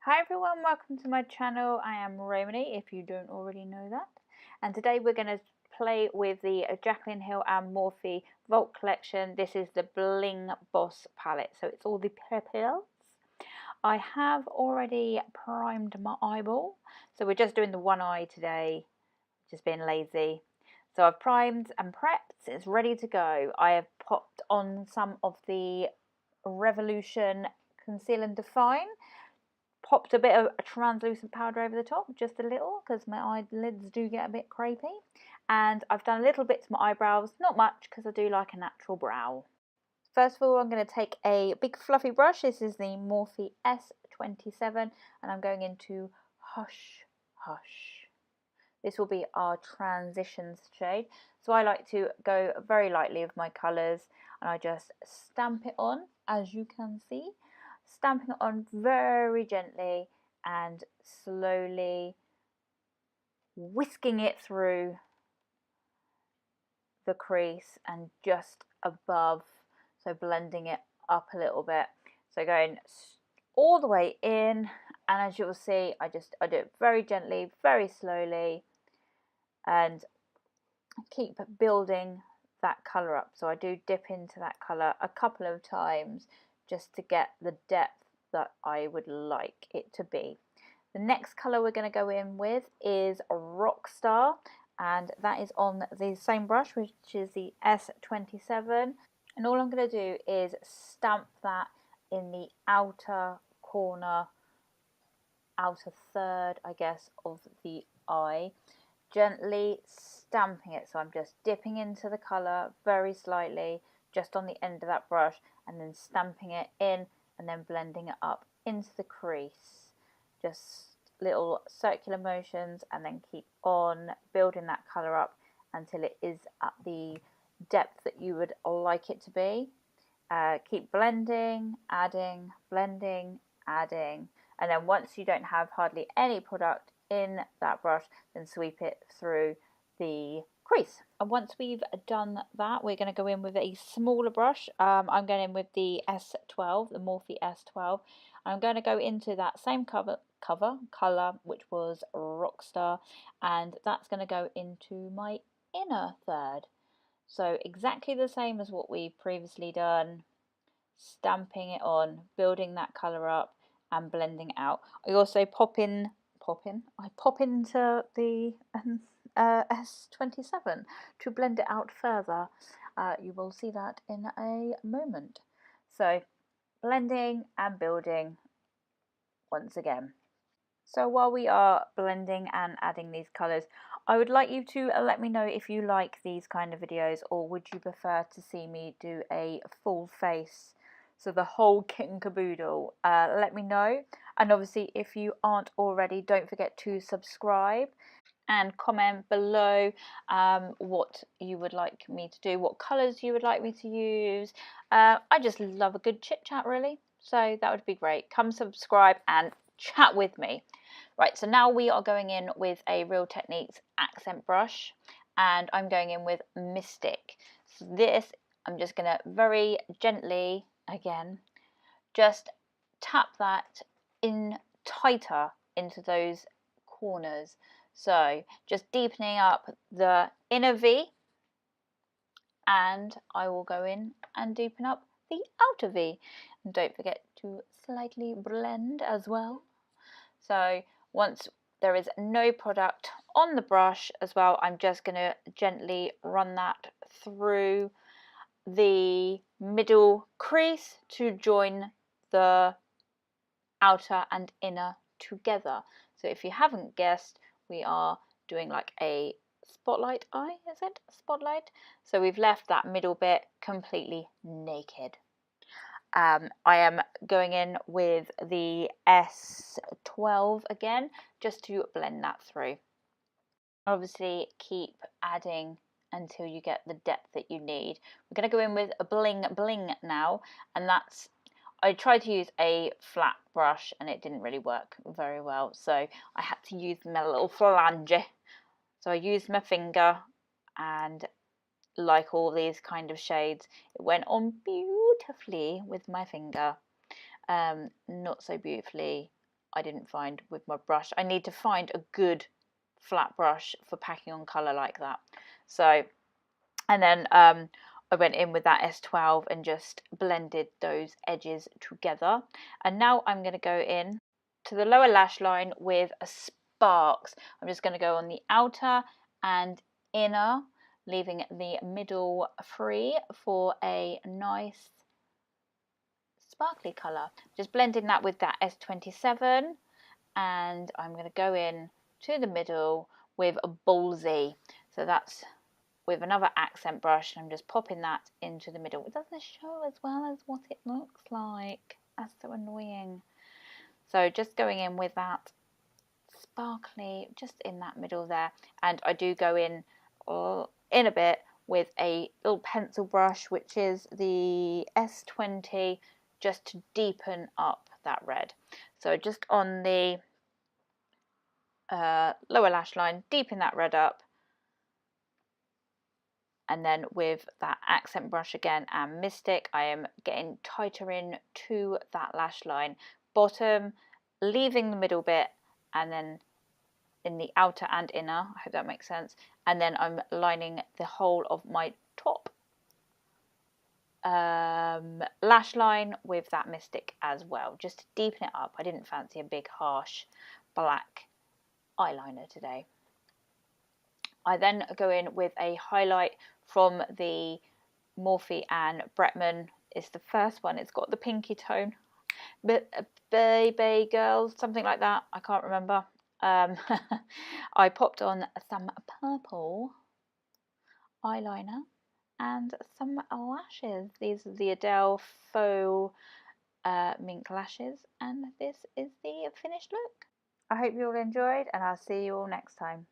Hi everyone, welcome to my channel. I am Romany, if you don't already know that. And today we're going to play with the Jaclyn Hill and Morphe Vault Collection. This is the Bling Boss palette, so it's all the purples. I have already primed my eyeball, so we're just doing the one eye today, just being lazy. So I've primed and prepped, it's ready to go. I have popped on some of the Revolution Conceal and Define. Popped a bit of a translucent powder over the top, just a little, because my eyelids do get a bit crepey. And I've done a little bit to my eyebrows, not much, because I do like a natural brow. First of all, I'm going to take a big fluffy brush. This is the Morphe S27, and I'm going into Hush Hush. This will be our transitions shade. So I like to go very lightly with my colours, and I just stamp it on, as you can see. Stamping it on very gently and slowly whisking it through the crease and just above, so blending it up a little bit. So going all the way in, and as you will see, I do it very gently, very slowly, and keep building that colour up. So I do dip into that colour a couple of times just to get the depth that I would like it to be. The next colour we're going to go in with is Rockstar, and that is on the same brush, which is the S27, and all I'm going to do is stamp that in the outer corner, outer third, I guess, of the eye, gently stamping it. So I'm just dipping into the colour very slightly, just on the end of that brush, and then stamping it in and then blending it up into the crease. Just little circular motions, and then keep on building that colour up until it is at the depth that you would like it to be. Keep blending, adding, blending, adding, and then once you don't have hardly any product in that brush, then sweep it through the crease. And once we've done that, we're going to go in with a smaller brush. I'm going in with the S12, the Morphe S12. I'm going to go into that same colour, which was Rockstar, and that's going to go into my inner third. So exactly the same as what we've previously done, stamping it on, building that colour up and blending it out. I also pop into the S27 to blend it out further. You will see that in a moment. So blending and building once again. So while we are blending and adding these colours, I would like you to let me know if you like these kind of videos, or would you prefer to see me do a full face, so the whole kit and caboodle. Let me know. And obviously, if you aren't already, don't forget to subscribe and comment below what you would like me to do, what colours you would like me to use. I just love a good chit chat, really, so that would be great. Come subscribe and chat with me. Right, so now we are going in with a Real Techniques accent brush, and I'm going in with Mystic. So this, I'm just going to very gently, again, just tap that in tighter into those corners. So just deepening up the inner V, and I will go in and deepen up the outer V. And don't forget to slightly blend as well. So once there is no product on the brush as well, I'm just going to gently run that through the middle crease to join the outer and inner together. So if you haven't guessed, we are doing like a spotlight eye, is it? Spotlight. So we've left that middle bit completely naked. I am going in with the S12 again, just to blend that through. Obviously, keep adding until you get the depth that you need. We're going to go in with a Bling Bling now, and that's, I tried to use a flat brush and it didn't really work very well, so I had to use my little flange. So I used my finger, and like all these kind of shades, it went on beautifully with my finger. Not so beautifully I didn't find with my brush. I need to find a good flat brush for packing on colour like that. So, and then I went in with that S12 and just blended those edges together. And now I'm going to go in to the lower lash line with a Sparks. I'm just going to go on the outer and inner, leaving the middle free for a nice sparkly colour. Just blending that with that S27, and I'm going to go in to the middle with a Ballsy. So that's with another accent brush, and I'm just popping that into the middle. It doesn't show as well as what it looks like. That's so annoying. So just going in with that sparkly just in that middle there, and I do go in a bit with a little pencil brush, which is the S20, just to deepen up that red. So just on the lower lash line, deepen that red up, and then with that accent brush again and Mystic, I am getting tighter in to that lash line, bottom, leaving the middle bit, and then in the outer and inner, I hope that makes sense, and then I'm lining the whole of my top lash line with that Mystic as well, just to deepen it up. I didn't fancy a big harsh black eyeliner today. I then go in with a highlight from the Morphe and Bretman. It's the first one. It's got the pinky tone, but baby girl, something like that. I can't remember. I popped on some purple eyeliner and some lashes. These are the Adele faux mink lashes, and this is the finished look. I hope you all enjoyed, and I'll see you all next time.